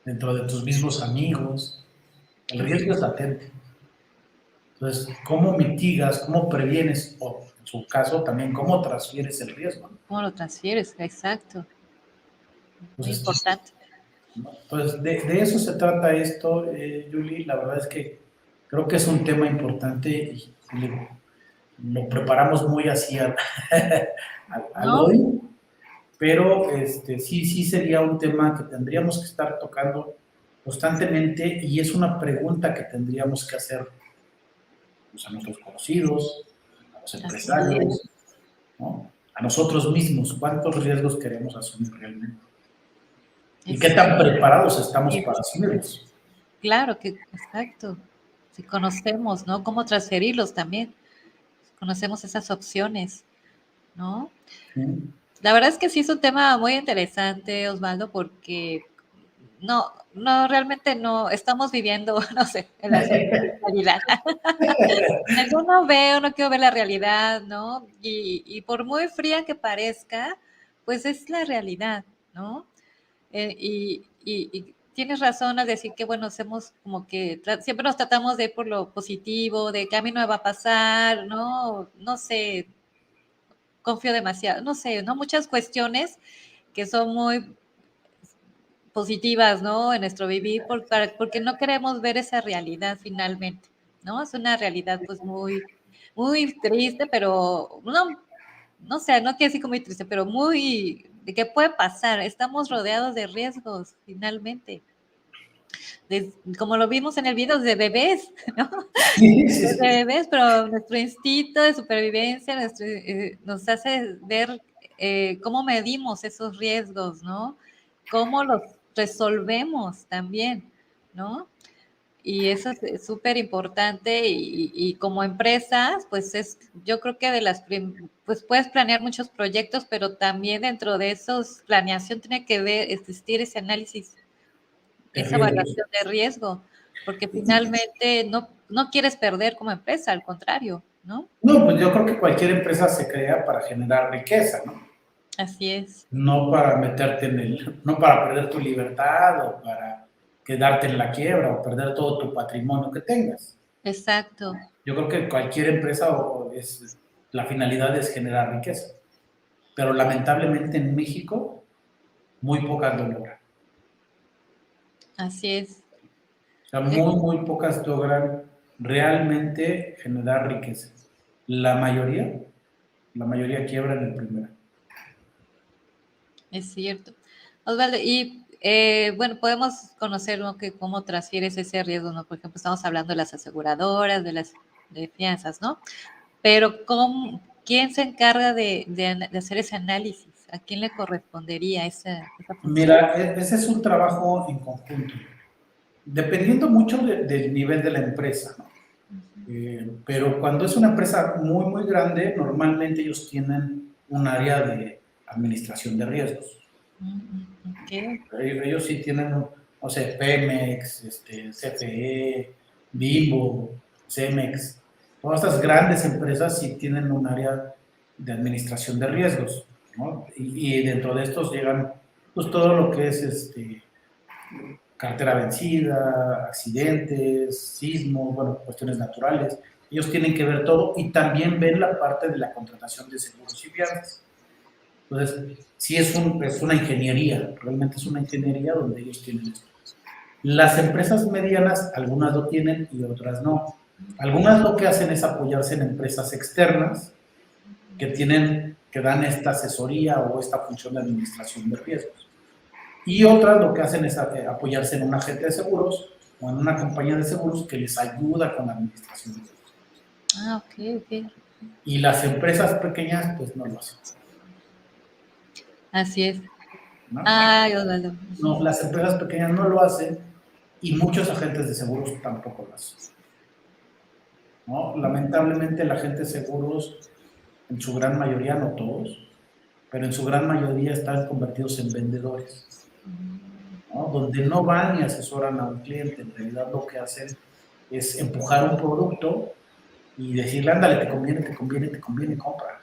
Dentro de tus mismos amigos, el riesgo es latente. Entonces, ¿cómo mitigas, cómo previenes, o en su caso también, cómo transfieres el riesgo? ¿Cómo lo transfieres? Exacto. Muy Entonces, importante. ¿no? Entonces de eso se trata esto, Julie. La verdad es que creo que es un tema importante y lo preparamos muy así al ¿No? hoy, pero sí sería un tema que tendríamos que estar tocando constantemente y es una pregunta que tendríamos que hacer pues, a nuestros conocidos, a los Así es. empresarios, ¿no? A nosotros mismos, cuántos riesgos queremos asumir realmente y qué tan Exacto. preparados estamos para asumirlos. Claro que, exacto. Si conocemos, ¿no? Cómo transferirlos también. Conocemos esas opciones, ¿no? ¿Sí? La verdad es que sí es un tema muy interesante, Osvaldo, porque realmente no estamos viviendo, no sé, en la realidad. Yo no veo, no quiero ver la realidad, ¿no? Y por muy fría que parezca, pues es la realidad, ¿no? Y tienes razón al decir que, bueno, hacemos como que siempre nos tratamos de ir por lo positivo, de que a mí no me va a pasar, ¿no? No sé, confío demasiado, no sé, ¿no? Muchas cuestiones que son muy positivas, ¿no? En nuestro vivir, porque no queremos ver esa realidad finalmente, ¿no? Es una realidad pues muy triste, pero no sé, no quiero decir como muy triste, pero muy, de qué puede pasar. Estamos rodeados de riesgos finalmente. Como lo vimos en el video de bebés, ¿no? Sí, sí, De sí. bebés, pero nuestro instinto de supervivencia nos hace ver cómo medimos esos riesgos, ¿no? Cómo los resolvemos también, ¿no? Y eso es súper importante y como empresas, pues yo creo que pues puedes planear muchos proyectos, pero también dentro de esos planeación tiene que existir ese análisis, De esa riesgos. evaluación de riesgo, porque finalmente no quieres perder como empresa, al contrario, ¿no? No, pues yo creo que cualquier empresa se crea para generar riqueza, ¿no? Así es, No para meterte no para perder tu libertad o para quedarte en la quiebra o perder todo tu patrimonio que tengas. exacto, Yo creo que cualquier empresa la finalidad es generar riqueza, pero lamentablemente en México muy pocas lo logran. así es. O sea, Es, muy pocas logran realmente generar riqueza. La mayoría, la mayoría quiebran en primera. es cierto. Osvaldo, y bueno, podemos conocer, ¿no?, que cómo transfieres ese riesgo, ¿no? Por ejemplo, estamos hablando de las aseguradoras, de las de fianzas, ¿no? Pero ¿quién se encarga de hacer ese análisis? ¿A quién le correspondería esa función? Mira, ese es un trabajo en conjunto, dependiendo mucho del nivel de la empresa, ¿no? Pero cuando es una empresa muy, muy grande, normalmente ellos tienen un área de administración de riesgos. Okay. Ellos sí tienen, o sea, Pemex, CFE, Bimbo, Cemex, todas estas grandes empresas sí tienen un área de administración de riesgos, ¿no? Y dentro de estos llegan pues todo lo que es cartera vencida, accidentes, sismos, bueno, cuestiones naturales. Ellos tienen que ver todo y también ven la parte de la contratación de seguros y fianzas. Entonces, sí es una ingeniería, realmente es una ingeniería donde ellos tienen esto. Las empresas medianas, algunas lo tienen y otras no. Algunas lo que hacen es apoyarse en empresas externas que dan esta asesoría o esta función de administración de riesgos. Y otras lo que hacen es apoyarse en un agente de seguros o en una compañía de seguros que les ayuda con la administración de riesgos. Ah, ok, ok. Y las empresas pequeñas, pues no lo hacen. Así es. ¿No? Ay, Osvaldo. No, las empresas pequeñas no lo hacen y muchos agentes de seguros tampoco lo hacen, ¿no? Lamentablemente, el agente de seguros, en su gran mayoría, no todos, pero en su gran mayoría están convertidos en vendedores, ¿no? Donde no van y asesoran a un cliente. En realidad lo que hacen es empujar un producto y decirle, ándale, te conviene, te conviene, te conviene, compra.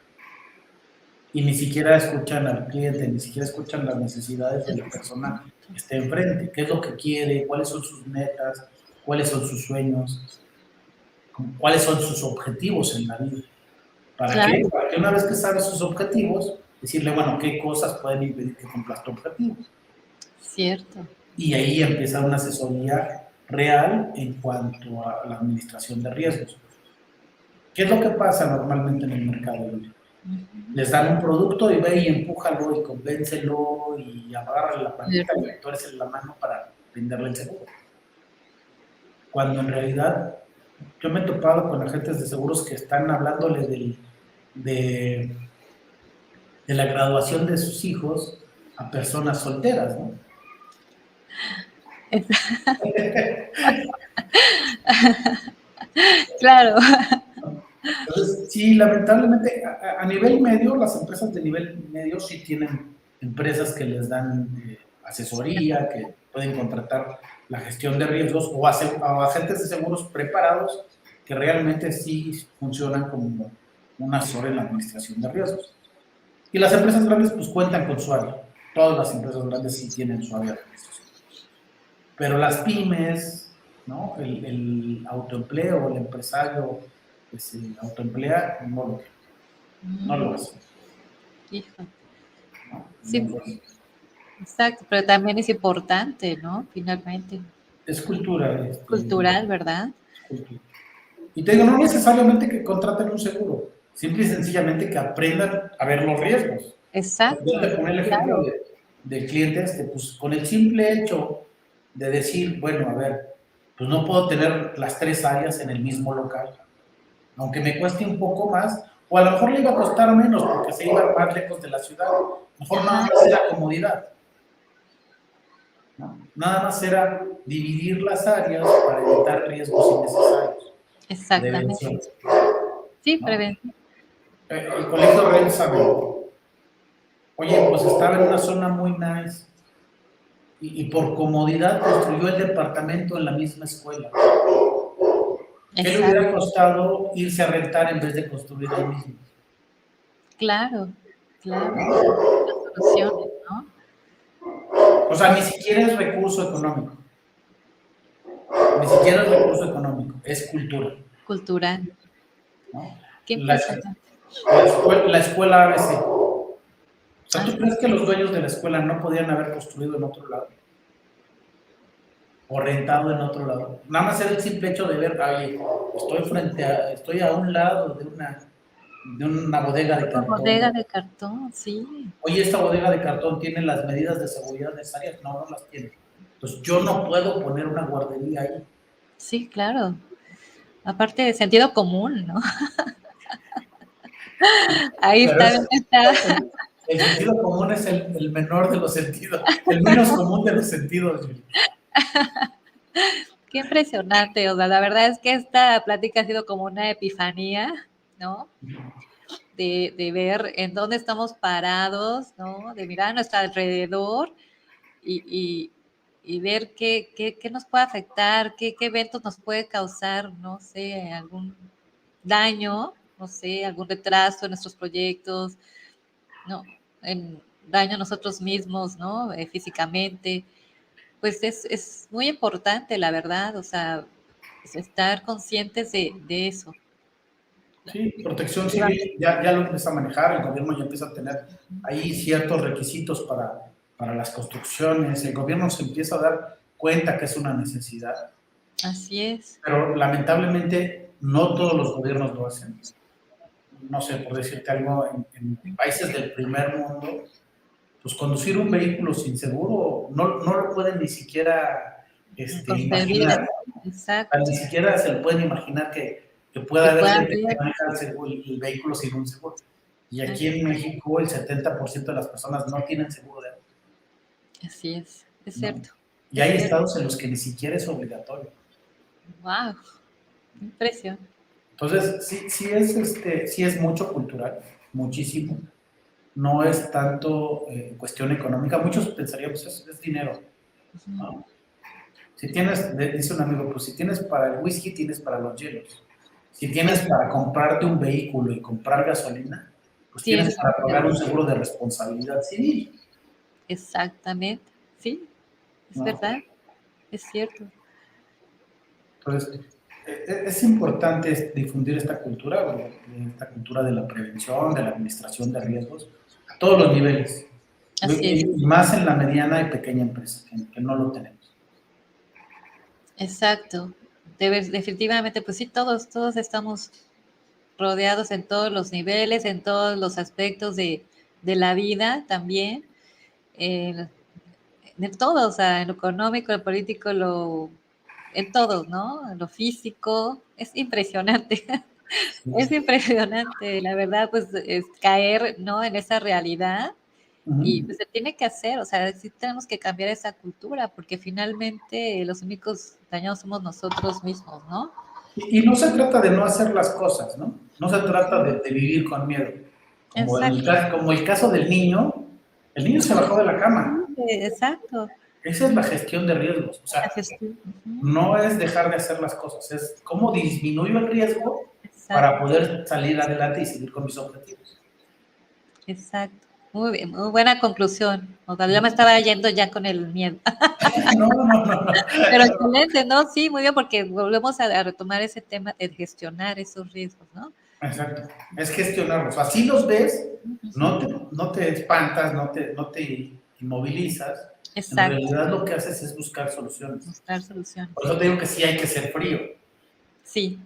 Y ni siquiera escuchan al cliente, ni siquiera escuchan las necesidades de la persona que está enfrente, qué es lo que quiere, cuáles son sus metas, cuáles son sus sueños, cuáles son sus objetivos en la vida. ¿Para Claro. qué? Para que una vez que sabes sus objetivos, decirle, bueno, qué cosas pueden impedir que cumplas tu objetivo. Cierto. Y ahí empieza una asesoría real en cuanto a la administración de riesgos. ¿Qué es lo que pasa normalmente en el mercado? Les dan un producto y ve y empújalo y convéncelo y agarra la patita y tuerce la mano para venderle el seguro. Cuando en realidad yo me he topado con agentes de seguros que están hablándole de la graduación de sus hijos a personas solteras, ¿no? Claro. Entonces, sí, lamentablemente, a nivel medio, las empresas de nivel medio sí tienen empresas que les dan asesoría, que pueden contratar la gestión de riesgos o agentes de seguros preparados que realmente sí funcionan como un asesor en la administración de riesgos. Y las empresas grandes pues cuentan con su área. Todas las empresas grandes sí tienen su área de administración. Pero las pymes, ¿no? El autoempleo, el empresario que se autoemplea, no lo hace. Híjole. ¿No? Sí, No lo hace. exacto, pero también es importante, ¿no? Finalmente. Es cultura. Cultural, ¿verdad? Es cultura. Y te digo, no necesariamente que contraten un seguro, simple y sencillamente que aprendan a ver los riesgos. Exacto. Yo te pongo el ejemplo Claro. del cliente pues con el simple hecho de decir, bueno, a ver, pues no puedo tener las tres áreas en el mismo local, aunque me cueste un poco más, o a lo mejor le iba a costar menos porque se iba más lejos de la ciudad, mejor nada más era comodidad. ¿No? Nada más era dividir las áreas para evitar riesgos innecesarios. Exactamente. Prevención. Sí, ¿No? prevención. El colegio Real Isabel, oye, pues estaba en una zona muy nice y por comodidad construyó el departamento en la misma escuela. ¿Qué le hubiera costado irse a rentar en vez de construir ahí mismo? Claro, claro. Las soluciones, ¿no? O sea, ni siquiera es recurso económico. Ni siquiera es recurso económico, es cultura. Cultural. ¿No? Qué La impresionante. escuela ABC. O sea, ¿tú Ah, crees que los dueños de la escuela no podían haber construido en otro lado? O rentado en otro lado. Nada más era el simple hecho de ver, oye, estoy a un lado de una bodega de Una cartón. bodega de cartón, sí. Oye, esta bodega de cartón tiene las medidas de seguridad necesarias. No, no las tiene. Entonces, yo no puedo poner una guardería ahí. Sí, claro. Aparte de sentido común, ¿no? Ahí Pero está, ¿dónde está? el sentido común es el menor de los sentidos, el menos común de los sentidos. Qué impresionante, o sea, la verdad es que esta plática ha sido como una epifanía, ¿no? De ver en dónde estamos parados, ¿no? De mirar a nuestro alrededor y, y ver qué nos puede afectar, qué eventos nos puede causar, no sé, algún daño, no sé, algún retraso en nuestros proyectos, no, en daño a nosotros mismos, ¿no? Físicamente. Pues es muy importante, la verdad, o sea, estar conscientes de eso. Sí, protección civil ya lo empieza a manejar, el gobierno ya empieza a tener ahí ciertos requisitos para las construcciones, el gobierno se empieza a dar cuenta que es una necesidad, Así es. pero lamentablemente no todos los gobiernos lo hacen. No sé, por decirte algo, en países del primer mundo, pues conducir un vehículo sin seguro no lo pueden ni siquiera Concebir, imaginar. exacto. Ni siquiera se lo pueden imaginar que Que pueda haber pueda gente que haber, maneja el vehículo sin un seguro. Y aquí en exacto. México el 70% de las personas no tienen seguro de auto, Así es ¿no? cierto, Y es hay cierto. estados en los que ni siquiera es obligatorio. Wow, impresión. Entonces, sí es mucho cultural, muchísimo. No es tanto cuestión económica. Muchos pensarían, pues es dinero, ¿no? Si tienes, dice un amigo, pues si tienes para el whisky, tienes para los hielos. Si tienes para comprarte un vehículo y comprar gasolina, pues tienes Tienes, para pagar un seguro de responsabilidad civil, exactamente, sí, es ¿no? verdad, es cierto. Entonces, es importante difundir esta cultura de la prevención, de la administración de riesgos, a todos los niveles, Así es, y más en la mediana y pequeña empresa, que no lo tenemos. exacto. Definitivamente, pues sí, todos estamos rodeados en todos los niveles, en todos los aspectos de la vida también, en, en todo, o sea, en lo económico, en lo político, en todo, ¿no? En lo físico, es impresionante. Es impresionante, la verdad, pues es caer, ¿no? En esa realidad y Uh-huh. pues se tiene que hacer, o sea, sí tenemos que cambiar esa cultura porque finalmente los únicos dañados somos nosotros mismos, ¿no? Y no se trata de no hacer las cosas, ¿no? No se trata de vivir con miedo. Exacto. Como el caso del niño, el niño se bajó de la cama. Exacto. Esa es la gestión de riesgos. O La sea, gestión. Ujú. no es dejar de hacer las cosas, es cómo disminuyo el riesgo para Exacto, poder salir adelante y seguir con mis objetivos. exacto. Muy bien, muy buena conclusión. O sea, yo me estaba yendo ya con el miedo. No, no, no, no. Pero excelente, ¿no? Sí, muy bien, porque volvemos a retomar ese tema de gestionar esos riesgos, ¿no? Exacto. Es gestionarlos. Así los ves, Ujú. no te espantas, no te inmovilizas. En Exacto, realidad lo que haces es buscar soluciones. buscar soluciones. Por eso te digo que sí hay que ser frío. Sí,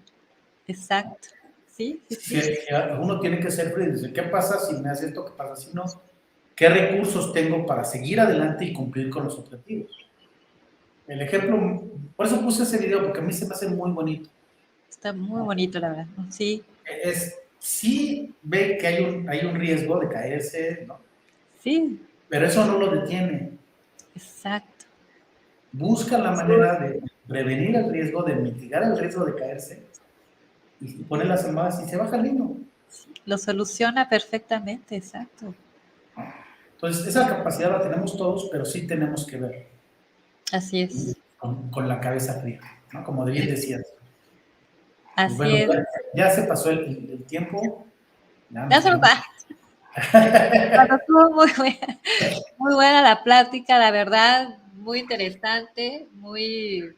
exacto. Sí, sí, Si sí. uno tiene que ser frío. Dice, ¿qué pasa si me hace esto? ¿Qué pasa si no? ¿Qué recursos tengo para seguir adelante y cumplir con los objetivos? El ejemplo, por eso puse ese video, porque a mí se me hace muy bonito. Está muy bonito, la verdad. Sí, Sí ve que hay un riesgo de caerse, ¿no? sí, Pero eso no lo detiene. exacto. Busca la manera de prevenir el riesgo, de mitigar el riesgo de caerse, y pone las almohadas y se baja el niño. Lo soluciona perfectamente, exacto. Entonces, esa capacidad la tenemos todos, pero sí tenemos que ver Así es. con la cabeza fría, ¿no? Como bien decías. Pues Así bueno, es. ya se pasó el tiempo. Ya Ya nos se lo tenemos. va. Bueno, estuvo muy buena la plática, la verdad, muy interesante, muy,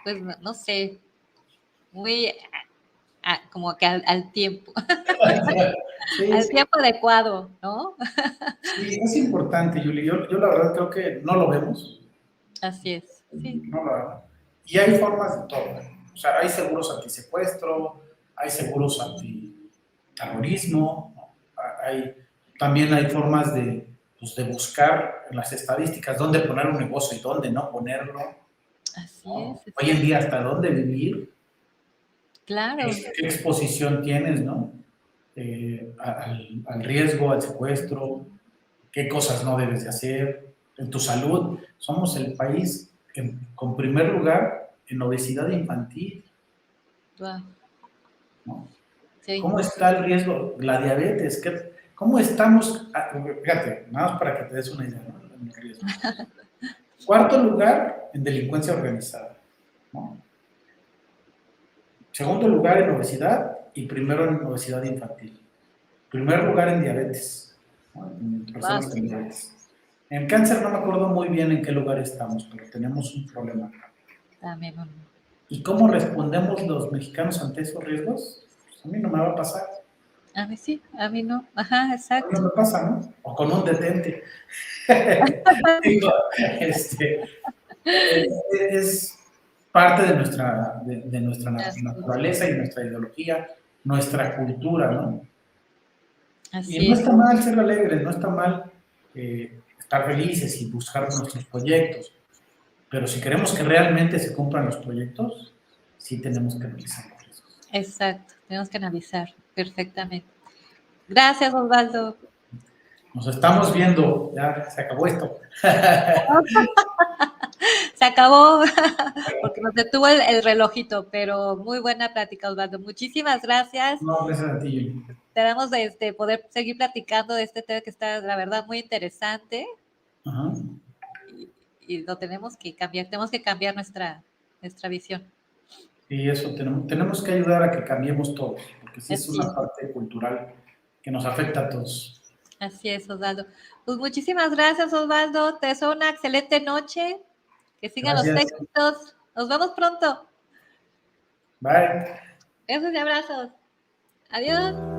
pues no sé, muy como que al tiempo, Sí, al sí, tiempo adecuado, ¿no? sí, es importante, Yuli. Yo la verdad creo que no lo vemos, Así es, sí, no lo vemos. Y hay formas de todo. O sea, hay seguros antisecuestro, hay seguros terrorismo, ¿no? También hay formas pues, de buscar en las estadísticas dónde poner un negocio y dónde no ponerlo. Así ¿No? es. Hoy en día, hasta dónde vivir, Claro. qué exposición tienes, ¿no? Al riesgo, al secuestro, qué cosas no debes de hacer, en tu salud. Somos el país con primer lugar en obesidad infantil, Wow. ¿no? Sí. ¿Cómo está el riesgo? La diabetes, ¿cómo estamos? Fíjate, nada más para que te des una idea, ¿no? En el riesgo. Cuarto lugar en delincuencia organizada, ¿no? Segundo lugar en obesidad y primero en obesidad infantil. Primer lugar en diabetes, ¿no? En Wow, personas con sí. diabetes. En cáncer no me acuerdo muy bien en qué lugar estamos, pero tenemos un problema. También. ¿Y cómo respondemos los mexicanos ante esos riesgos? Pues a mí no me va a pasar. A mí sí, a mí no. Ajá, A mí no exacto. me pasa, ¿no? O con un detente. Digo, es parte de nuestra naturaleza y nuestra ideología, nuestra cultura, ¿no? Y Así no es. está mal ser alegres, no está mal estar felices y buscar nuestros proyectos, pero si queremos que realmente se cumplan los proyectos, sí tenemos que realizar los riesgos. Exacto. Tenemos que analizar perfectamente. Gracias, Osvaldo. Nos estamos viendo, ya se acabó esto. Se acabó porque nos detuvo el relojito, pero muy buena plática, Osvaldo. Muchísimas gracias. No, gracias a ti, Yuri. Esperamos poder seguir platicando de este tema que está, la verdad, muy interesante Ajá. y lo tenemos que cambiar nuestra visión. Y eso tenemos que ayudar a que cambiemos todos, porque sí es Así una es, parte cultural que nos afecta a todos. así es, Osvaldo. Pues muchísimas gracias, Osvaldo. Te deseo una excelente noche. Que sigan los Gracias. éxitos. Nos vemos pronto. Bye. Besos y abrazos. Adiós.